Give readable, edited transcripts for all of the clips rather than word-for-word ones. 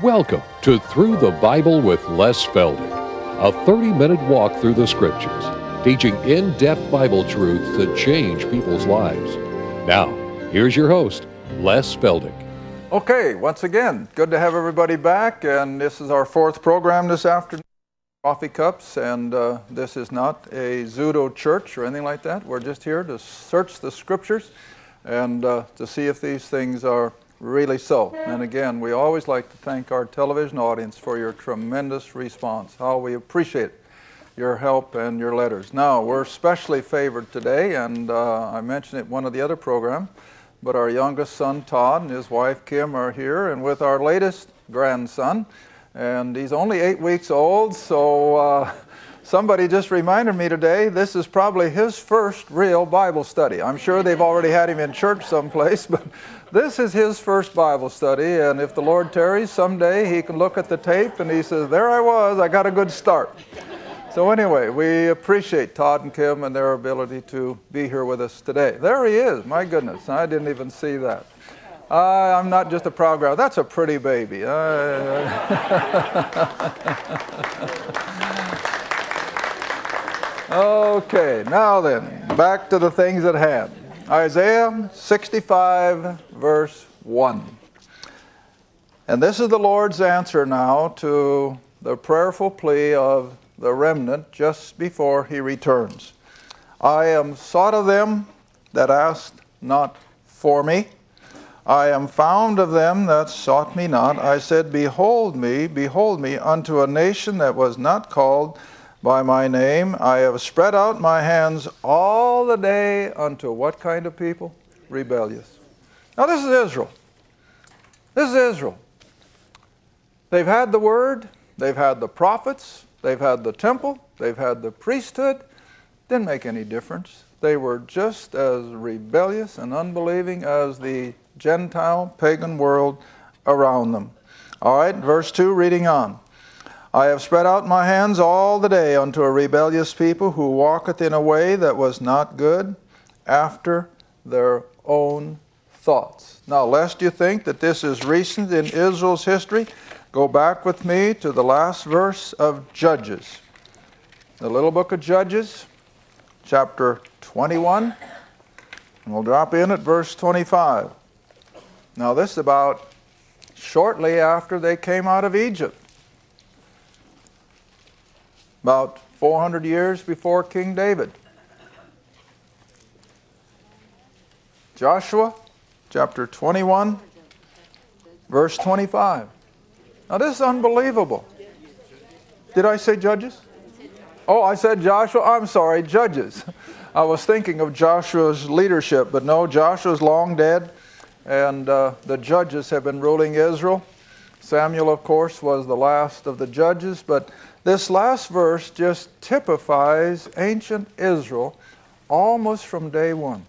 Welcome to Through the Bible with Les Feldick, a 30-minute walk through the Scriptures, teaching in-depth Bible truths that change people's lives. Now, here's your host, Les Feldick. Okay, once again, good to have everybody back, and this is our fourth program this afternoon, Coffee Cups, and this is not a pseudo church or anything like that. We're just here to search the Scriptures and to see if these things are really so. And again, we always like to thank our television audience for your tremendous response, how we appreciate your help and your letters. Now, we're especially favored today, and I mentioned it in one of the other programs, but our youngest son, Todd, and his wife, Kim, are here, and with our latest grandson, and he's only 8 weeks old, so somebody just reminded me today, this is probably his first real Bible study. I'm sure they've already had him in church someplace, but this is his first Bible study, and if the Lord tarries, someday he can look at the tape and he says, there I was, I got a good start. So anyway, we appreciate Todd and Kim and their ability to be here with us today. There he is, my goodness, I didn't even see that. I'm not just a proud grandpa, that's a pretty baby. Okay, now then, back to the things at hand. Isaiah 65, verse 1. And this is the Lord's answer now to the prayerful plea of the remnant just before he returns. I am sought of them that asked not for me. I am found of them that sought me not. I said, behold me, unto a nation that was not called by my name. I have spread out my hands all the day unto what kind of people? Rebellious. Now this is Israel. This is Israel. They've had the word, they've had the prophets, they've had the temple, they've had the priesthood. Didn't make any difference. They were just as rebellious and unbelieving as the Gentile pagan world around them. All right, verse 2, reading on. I have spread out my hands all the day unto a rebellious people who walketh in a way that was not good, after their own thoughts. Now, lest you think that this is recent in Israel's history, go back with me to the last verse of Judges. The little book of Judges, chapter 21, and we'll drop in at verse 25. Now, this is about shortly after they came out of Egypt. About 400 years before King David. Joshua, chapter 21, verse 25. Now this is unbelievable. Did I say Judges? Oh, I said Joshua. I'm sorry, Judges. I was thinking of Joshua's leadership, but no, Joshua's long dead, and the Judges have been ruling Israel. Samuel, of course, was the last of the judges, but this last verse just typifies ancient Israel almost from day one.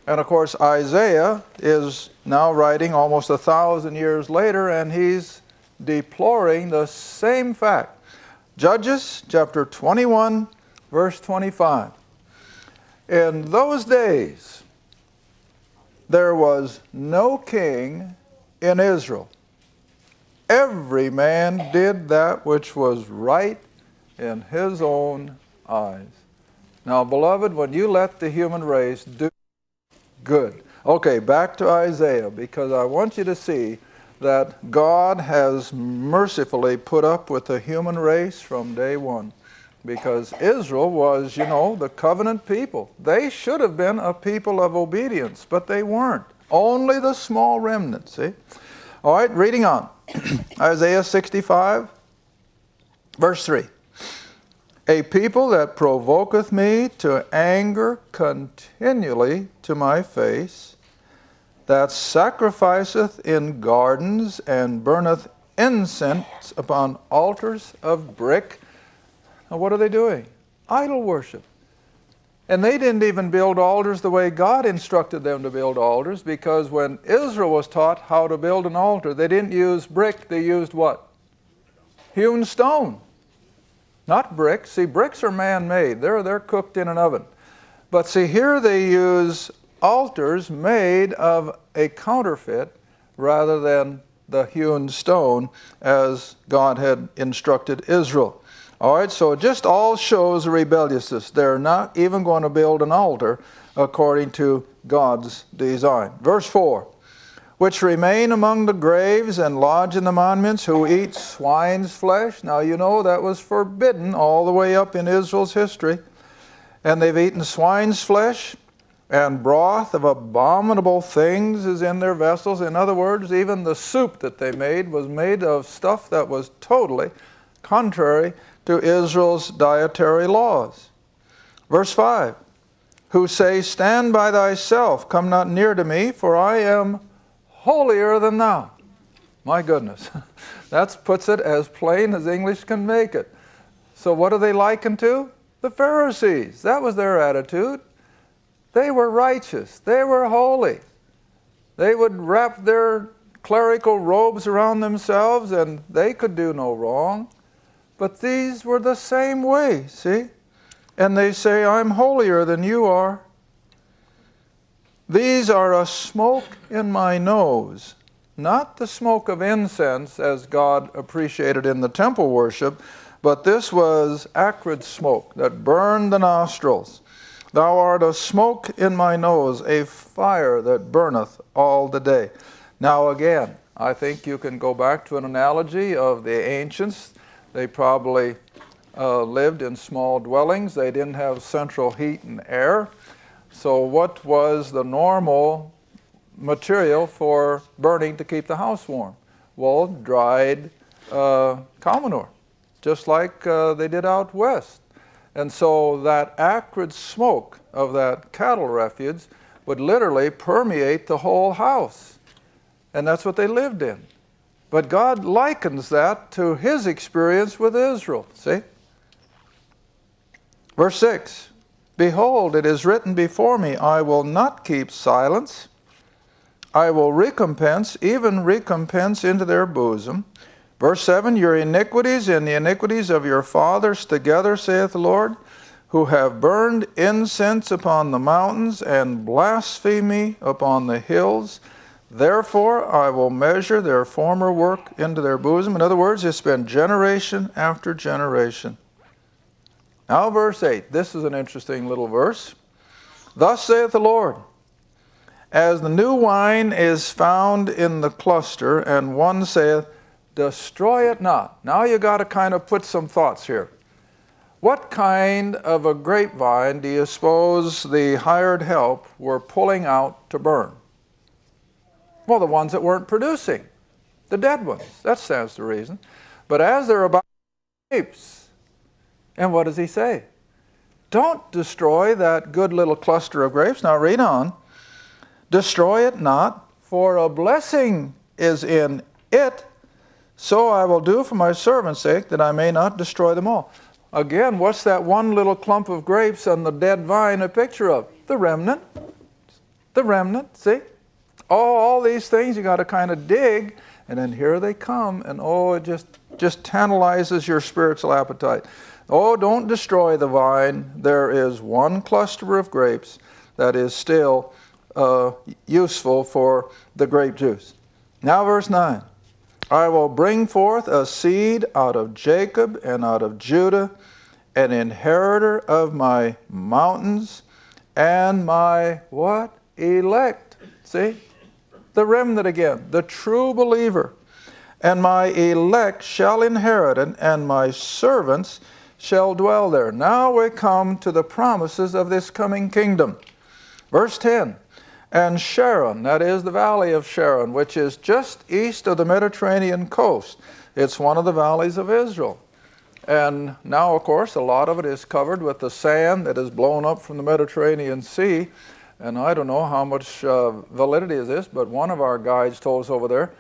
And of course, Isaiah is now writing almost 1,000 years later, and he's deploring the same fact. Judges chapter 21, verse 25. In those days, there was no king in Israel. Every man did that which was right in his own eyes. Now, beloved, when you let the human race do good. Okay, back to Isaiah, because I want you to see that God has mercifully put up with the human race from day one. Because Israel was, the covenant people. They should have been a people of obedience, but they weren't. Only the small remnant, see? All right, reading on. Isaiah 65, verse 3. A people that provoketh me to anger continually to my face, that sacrificeth in gardens and burneth incense upon altars of brick. Now what are they doing? Idol worship. And they didn't even build altars the way God instructed them to build altars, because when Israel was taught how to build an altar, they didn't use brick, they used what? Hewn stone. Not bricks. See, bricks are man-made. They're cooked in an oven. But see, here they use altars made of a counterfeit rather than the hewn stone as God had instructed Israel. All right, so it just all shows rebelliousness. They're not even going to build an altar according to God's design. Verse 4, which remain among the graves and lodge in the monuments, who eat swine's flesh. Now you know that was forbidden all the way up in Israel's history. And they've eaten swine's flesh, and broth of abominable things is in their vessels. In other words, even the soup that they made was made of stuff that was totally contrary to Israel's dietary laws. Verse 5, who say, stand by thyself, come not near to me, for I am holier than thou. My goodness, that puts it as plain as English can make it. So what are they likened to? The Pharisees. That was their attitude. They were righteous. They were holy. They would wrap their clerical robes around themselves and they could do no wrong. But these were the same way, see? And they say, I'm holier than you are. These are a smoke in my nose. Not the smoke of incense as God appreciated in the temple worship, but this was acrid smoke that burned the nostrils. Thou art a smoke in my nose, a fire that burneth all the day. Now again, I think you can go back to an analogy of the ancients. They probably lived in small dwellings. They didn't have central heat and air. So what was the normal material for burning to keep the house warm? Well, dried cow manure, just like they did out west. And so that acrid smoke of that cattle refuge would literally permeate the whole house. And that's what they lived in. But God likens that to his experience with Israel. See? Verse 6, behold, it is written before me, I will not keep silence. I will recompense, even recompense into their bosom. Verse 7, your iniquities and the iniquities of your fathers together, saith the Lord, who have burned incense upon the mountains and blasphemy upon the hills. Therefore I will measure their former work into their bosom. In other words, it's been generation after generation. Now verse 8, this is an interesting little verse. Thus saith the Lord, as the new wine is found in the cluster, and one saith, destroy it not. Now you got to kind of put some thoughts here. What kind of a grapevine do you suppose the hired help were pulling out to burn? Well, the ones that weren't producing, the dead ones. That stands to reason. But as they're about grapes, and what does he say? Don't destroy that good little cluster of grapes. Now read on. Destroy it not, for a blessing is in it. So I will do for my servant's sake, that I may not destroy them all. Again, what's that one little clump of grapes on the dead vine a picture of? The remnant. The remnant, see? All these things you got to kind of dig, and then here they come, and it just tantalizes your spiritual appetite. Oh, don't destroy the vine. There is one cluster of grapes that is still useful for the grape juice. Now verse 9. I will bring forth a seed out of Jacob and out of Judah, an inheritor of my mountains, and my what? Elect. See? The remnant again, the true believer. And my elect shall inherit it, and my servants shall dwell there. Now we come to the promises of this coming kingdom. Verse 10. And Sharon, that is the Valley of Sharon, which is just east of the Mediterranean coast. It's one of the valleys of Israel. And now, of course, a lot of it is covered with the sand that is blown up from the Mediterranean Sea. And I don't know how much validity is this, but one of our guides told us over there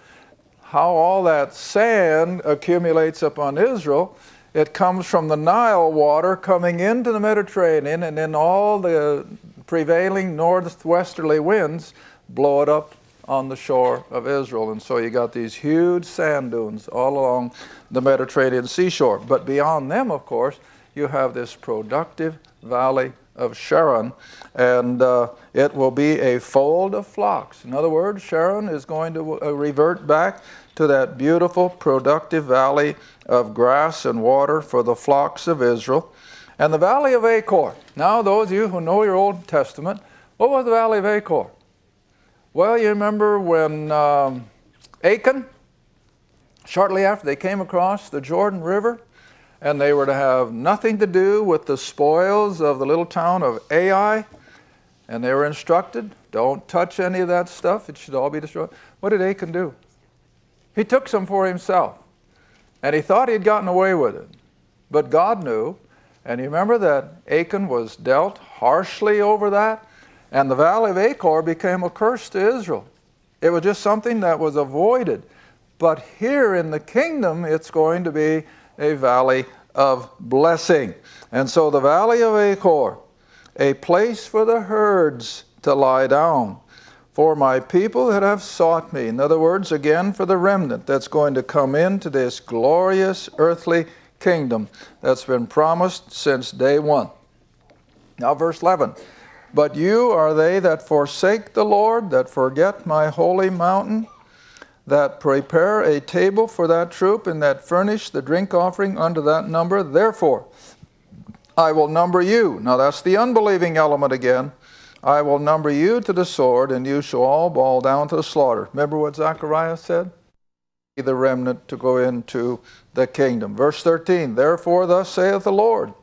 how all that sand accumulates upon Israel. It comes from the Nile water coming into the Mediterranean, and then all the prevailing northwesterly winds blow it up on the shore of Israel. And so you got these huge sand dunes all along the Mediterranean seashore. But beyond them, of course, you have this productive valley of Sharon, and it will be a fold of flocks. In other words, Sharon is going to revert back to that beautiful, productive valley of grass and water for the flocks of Israel. And the Valley of Achor. Now, those of you who know your Old Testament, what was the Valley of Achor? Well, you remember when Achan, shortly after they came across the Jordan River, and they were to have nothing to do with the spoils of the little town of Ai, and they were instructed, don't touch any of that stuff, it should all be destroyed. What did Achan do? He took some for himself, and he thought he'd gotten away with it. But God knew, and you remember that Achan was dealt harshly over that, and the Valley of Achor became a curse to Israel. It was just something that was avoided. But here in the kingdom, it's going to be a valley of blessing. And so the Valley of Achor, a place for the herds to lie down, for my people that have sought me. In other words, again, for the remnant that's going to come into this glorious earthly kingdom that's been promised since day one. Now verse 11. But you are they that forsake the Lord, that forget my holy mountain, that prepare a table for that troop, and that furnish the drink offering unto that number. Therefore, I will number you. Now that's the unbelieving element again. I will number you to the sword, and you shall all fall down to the slaughter. Remember what Zechariah said? The remnant to go into the kingdom. Verse 13, therefore thus saith the Lord,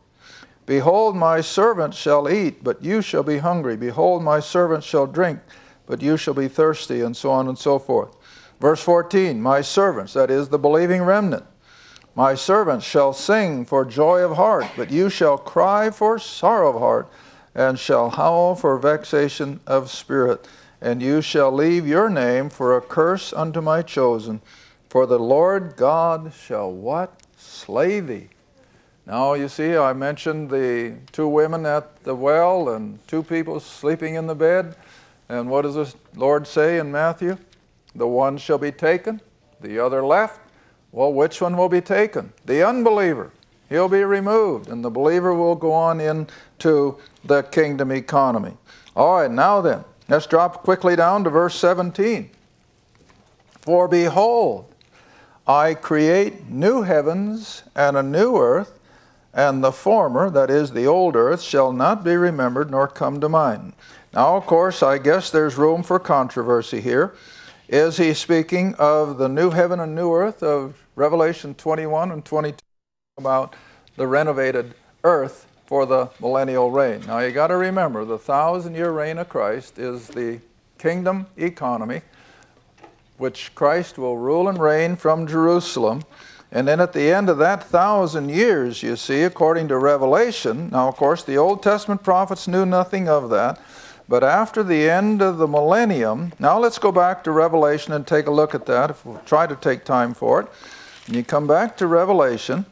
behold, my servant shall eat, but you shall be hungry. Behold, my servant shall drink, but you shall be thirsty, and so on and so forth. Verse 14, my servants, that is the believing remnant, my servants shall sing for joy of heart, but you shall cry for sorrow of heart, and shall howl for vexation of spirit. And you shall leave your name for a curse unto my chosen, for the Lord God shall what? Slay thee. Now you see, I mentioned the two women at the well and two people sleeping in the bed. And what does the Lord say in Matthew? The one shall be taken, the other left. Well, which one will be taken? The unbeliever. He'll be removed, and the believer will go on into the kingdom economy. All right, now then, let's drop quickly down to verse 17. For behold, I create new heavens and a new earth, and the former, that is the old earth, shall not be remembered nor come to mind. Now, of course, I guess there's room for controversy here. Is he speaking of the new heaven and new earth of Revelation 21 and 22 about the renovated earth for the millennial reign? Now, you got to remember, the 1,000-year reign of Christ is the kingdom economy, which Christ will rule and reign from Jerusalem. And then at the end of that 1,000 years, you see, according to Revelation, now of course the Old Testament prophets knew nothing of that, but after the end of the millennium, now let's go back to Revelation and take a look at that, if we'll try to take time for it. And you come back to Revelation,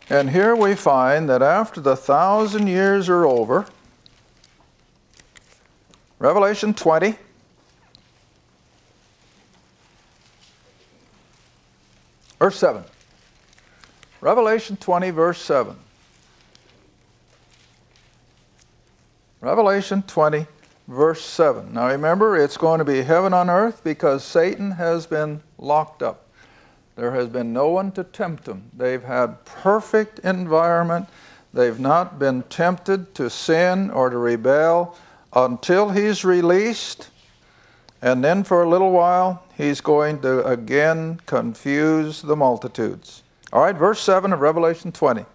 and here we find that after the 1,000 years are over, Revelation 20, verse 7. Revelation 20, verse 7. Revelation 20, verse 7. Now remember, it's going to be heaven on earth because Satan has been locked up. There has been no one to tempt them. They've had perfect environment. They've not been tempted to sin or to rebel until he's released. And then for a little while, he's going to again confuse the multitudes. All right, verse 7 of Revelation 20.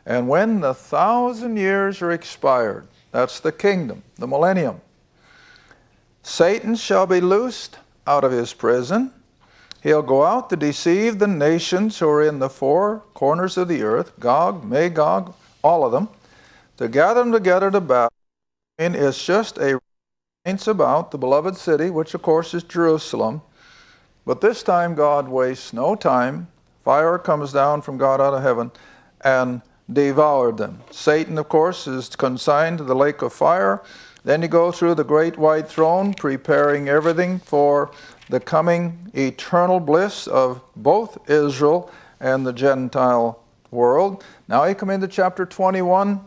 And when the 1,000 years are expired, that's the kingdom, the millennium, Satan shall be loosed out of his prison. He'll go out to deceive the nations who are in the four corners of the earth, Gog, Magog, all of them, to gather them together to battle. And it's just a race about the beloved city, which of course is Jerusalem. But this time God wastes no time. Fire comes down from God out of heaven and devoured them. Satan, of course, is consigned to the lake of fire. Then you go through the great white throne, preparing everything for the coming eternal bliss of both Israel and the Gentile world. Now you come into chapter 21,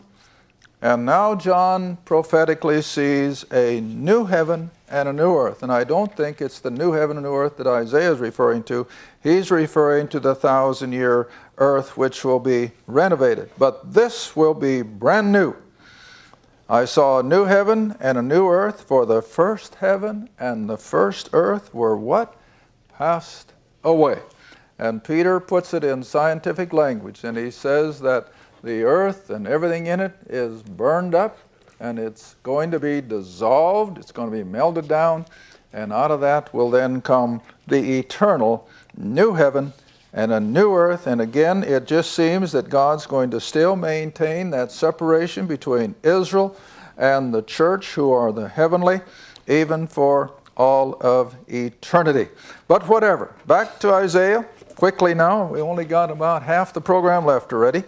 and now John prophetically sees a new heaven and a new earth. And I don't think it's the new heaven and new earth that Isaiah is referring to. He's referring to the 1,000-year earth which will be renovated. But this will be brand new. I saw a new heaven and a new earth, for the first heaven and the first earth were what? Passed away. And Peter puts it in scientific language, and he says that the earth and everything in it is burned up, and it's going to be dissolved, it's going to be melted down, and out of that will then come the eternal new heaven and a new earth. And again, it just seems that God's going to still maintain that separation between Israel and the church, who are the heavenly, even for all of eternity. But whatever. Back to Isaiah quickly now. We only got about half the program left already.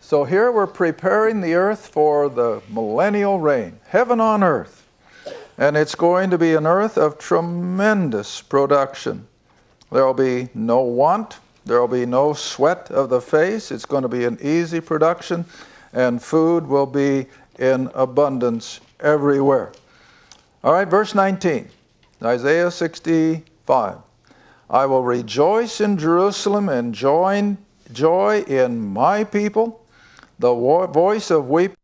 So here we're preparing the earth for the millennial reign, heaven on earth. And it's going to be an earth of tremendous production. There will be no want. There will be no sweat of the face. It's going to be an easy production, and food will be in abundance everywhere. All right, verse 19, Isaiah 65. I will rejoice in Jerusalem and joy in my people. The voice of weeping.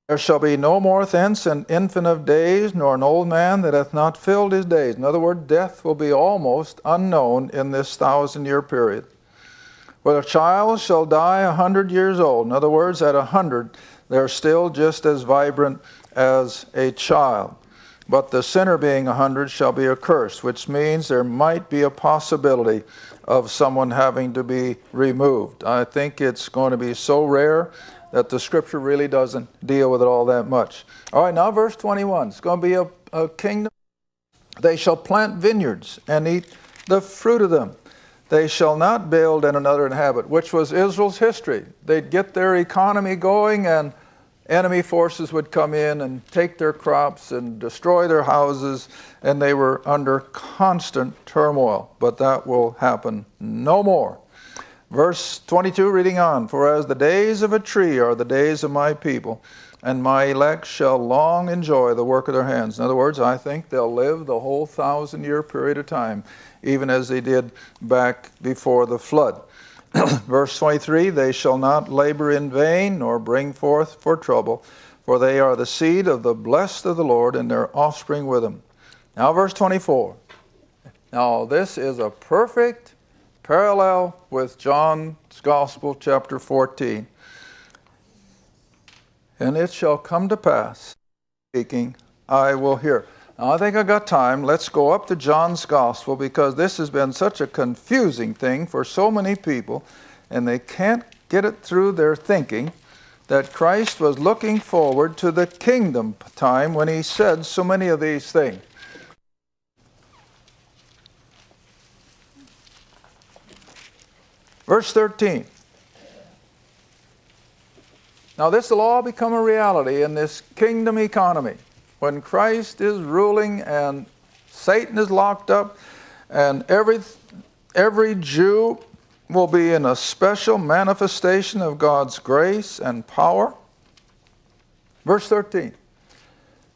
There shall be no more thence an infant of days, nor an old man that hath not filled his days. In other words, death will be almost unknown in this 1,000-year period. For a child shall die 100 years old. In other words, at 100, they're still just as vibrant as a child. But the sinner being 100 shall be accursed, which means there might be a possibility of someone having to be removed. I think it's going to be so rare that the scripture really doesn't deal with it all that much. All right, now verse 21. It's going to be a kingdom. They shall plant vineyards and eat the fruit of them. They shall not build and another inhabit, which was Israel's history. They'd get their economy going, and enemy forces would come in and take their crops and destroy their houses, and they were under constant turmoil. But that will happen no more. Verse 22, reading on, for as the days of a tree are the days of my people, and my elect shall long enjoy the work of their hands. In other words, I think they'll live the whole 1,000-year period of time, even as they did back before the flood. Verse 23, they shall not labor in vain, nor bring forth for trouble, for they are the seed of the blessed of the Lord, and their offspring with them. Now verse 24. Now this is a perfect parallel with John's Gospel, chapter 14. And it shall come to pass, speaking, I will hear. Now I think I got time. Let's go up to John's Gospel, because this has been such a confusing thing for so many people, and they can't get it through their thinking that Christ was looking forward to the kingdom time when he said so many of these things. Verse 13. Now this will all become a reality in this kingdom economy, when Christ is ruling and Satan is locked up, and every Jew will be in a special manifestation of God's grace and power. Verse 13.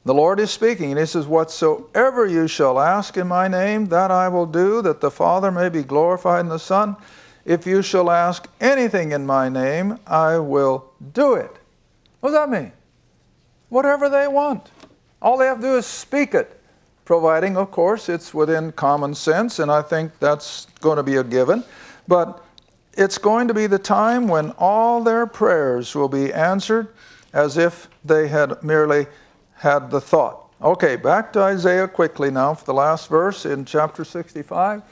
The Lord is speaking, and he says, whatsoever you shall ask in my name, that I will do, that the Father may be glorified in the Son. If you shall ask anything in my name, I will do it. What does that mean? Whatever they want. All they have to do is speak it, providing, of course, it's within common sense, and I think that's going to be a given. But it's going to be the time when all their prayers will be answered as if they had merely had the thought. Okay, back to Isaiah quickly now for the last verse in chapter 65.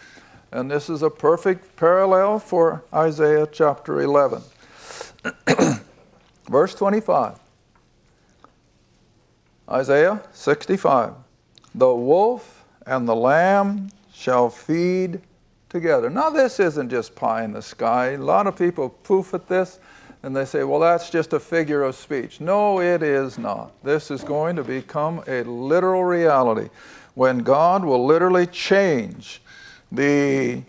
And this is a perfect parallel for Isaiah chapter 11. Verse 25. Isaiah 65. The wolf and the lamb shall feed together. Now this isn't just pie in the sky. A lot of people poof at this and they say, well, that's just a figure of speech. No, it is not. This is going to become a literal reality when God will literally change the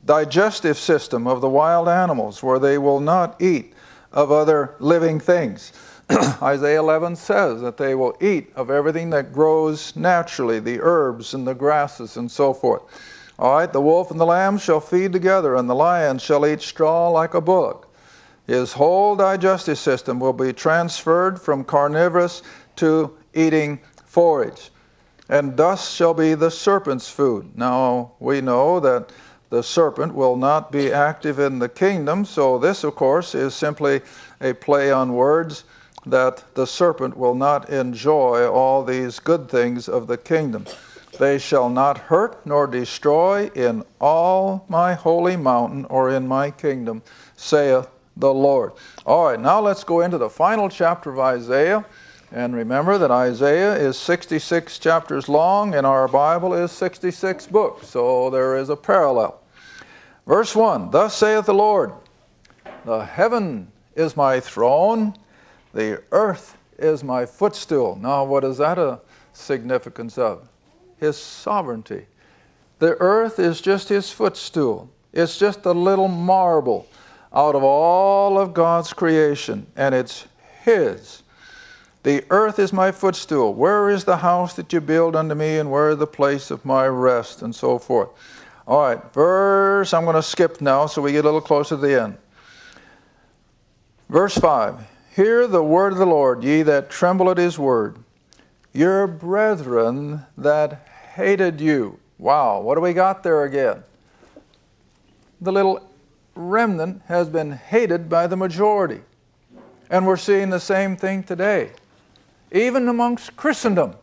digestive system of the wild animals, where they will not eat of other living things. Isaiah 11 says that they will eat of everything that grows naturally, the herbs and the grasses and so forth. All right, the wolf and the lamb shall feed together, and the lion shall eat straw like a bullock. His whole digestive system will be transferred from carnivorous to eating forage. And dust shall be the serpent's food. Now, we know that the serpent will not be active in the kingdom, so this, of course, is simply a play on words, that the serpent will not enjoy all these good things of the kingdom. They shall not hurt nor destroy in all my holy mountain or in my kingdom, saith the Lord. All right, now let's go into the final chapter of Isaiah. And remember that Isaiah is 66 chapters long, and our Bible is 66 books, so there is a parallel. Verse 1, Thus saith the Lord, The heaven is my throne, the earth is my footstool. Now, what is that a significance of? His sovereignty. The earth is just his footstool. It's just a little marble out of all of God's creation, and it's his. The earth is my footstool. Where is the house that you build unto me, and where is the place of my rest, and so forth. All right, I'm going to skip now so we get a little closer to the end. Verse 5, Hear the word of the Lord, ye that tremble at his word. Your brethren that hated you. Wow, what do we got there again? The little remnant has been hated by the majority. And we're seeing the same thing today. Even amongst Christendom,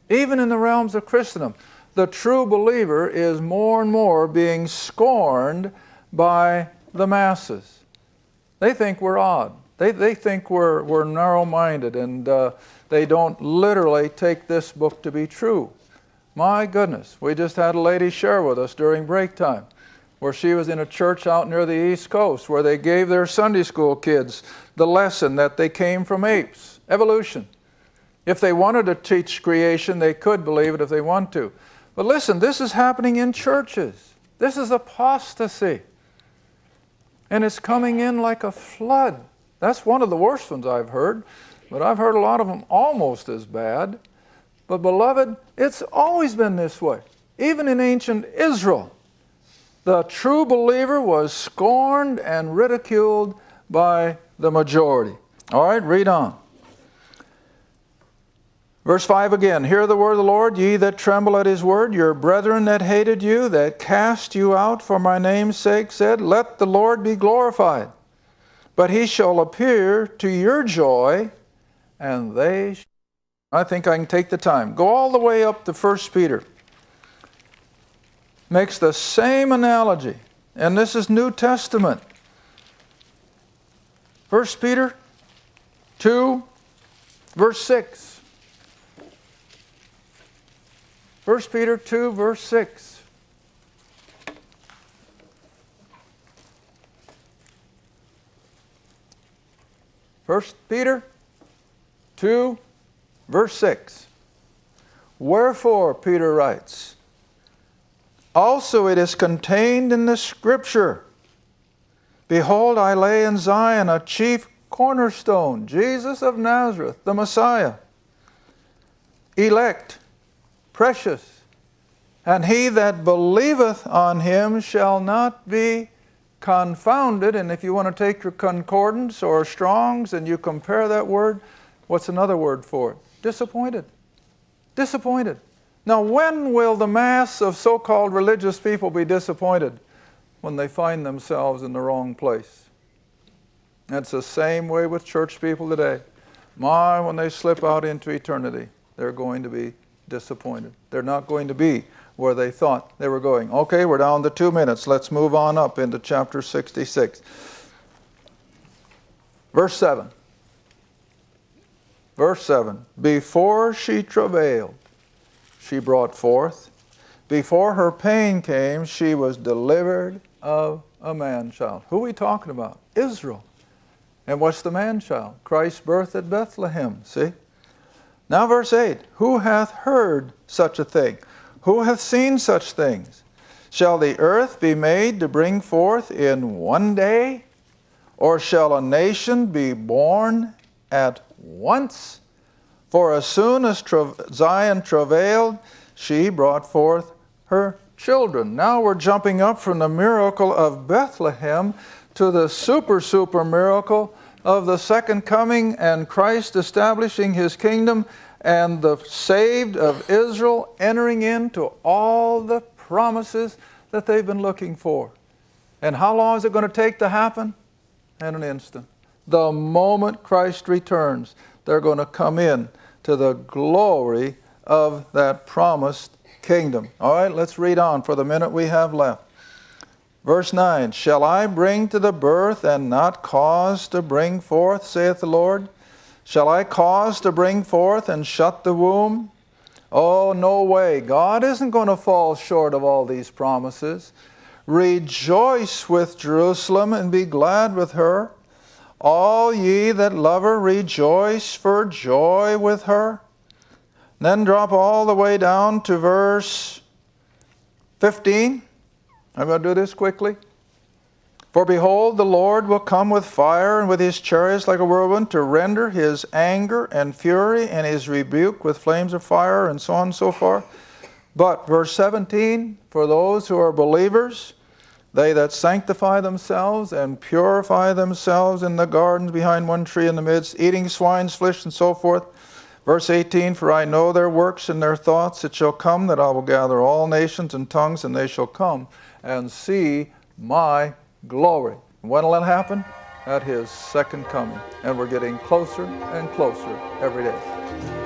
even in the realms of Christendom, the true believer is more and more being scorned by the masses. They think we're odd. They think we're narrow-minded, and they don't literally take this book to be true. My goodness, we just had a lady share with us during break time, where she was in a church out near the East Coast, where they gave their Sunday school kids the lesson that they came from apes, evolution. If they wanted to teach creation, they could believe it if they want to. But listen, this is happening in churches. This is apostasy. And it's coming in like a flood. That's one of the worst ones I've heard, but I've heard a lot of them almost as bad. But beloved, it's always been this way. Even in ancient Israel, the true believer was scorned and ridiculed by the majority. All right, read on. Verse 5 again, Hear the word of the Lord, ye that tremble at his word, your brethren that hated you, that cast you out for my name's sake, said, Let the Lord be glorified. But he shall appear to your joy, and they shall. I think I can take the time. Go all the way up to 1 Peter. Makes the same analogy, and this is New Testament. 1 Peter 2, verse 6. 1 Peter 2, verse 6. First Peter 2, verse 6. Wherefore, Peter writes, Also it is contained in the Scripture, Behold, I lay in Zion a chief cornerstone, Jesus of Nazareth, the Messiah, elect, precious, and he that believeth on him shall not be confounded. And if you want to take your concordance or Strong's and you compare that word, what's another word for it? Disappointed. Disappointed. Now, when will the mass of so-called religious people be disappointed? When they find themselves in the wrong place. That's the same way with church people today. When they slip out into eternity, they're going to be disappointed. They're not going to be where they thought they were going. Okay, we're down to 2 minutes. Let's move on up into chapter 66. Verse 7. Verse 7. Before she travailed, she brought forth. Before her pain came, she was delivered of a man-child. Who are we talking about? Israel. And what's the man-child? Christ's birth at Bethlehem. See? Now verse 8, Who hath heard such a thing? Who hath seen such things? Shall the earth be made to bring forth in one day? Or shall a nation be born at once? For as soon as Zion travailed, she brought forth her children. Now we're jumping up from the miracle of Bethlehem to the super miracle of the second coming and Christ establishing his kingdom and the saved of Israel entering into all the promises that they've been looking for. And how long is it going to take to happen? In an instant. The moment Christ returns, they're going to come in to the glory of that promised kingdom. All right, let's read on for the minute we have left. Verse 9, Shall I bring to the birth and not cause to bring forth, saith the Lord? Shall I cause to bring forth and shut the womb? Oh, no way. God isn't going to fall short of all these promises. Rejoice with Jerusalem and be glad with her. All ye that love her, rejoice for joy with her. Then drop all the way down to verse 15. I'm going to do this quickly. For behold, the Lord will come with fire and with his chariots like a whirlwind to render his anger and fury and his rebuke with flames of fire, and so on and so forth. But verse 17, for those who are believers, they that sanctify themselves and purify themselves in the gardens behind one tree in the midst, eating swine's flesh and so forth. Verse 18, for I know their works and their thoughts. It shall come that I will gather all nations and tongues, and they shall come and see my glory. When will that happen? At his second coming. And we're getting closer and closer every day.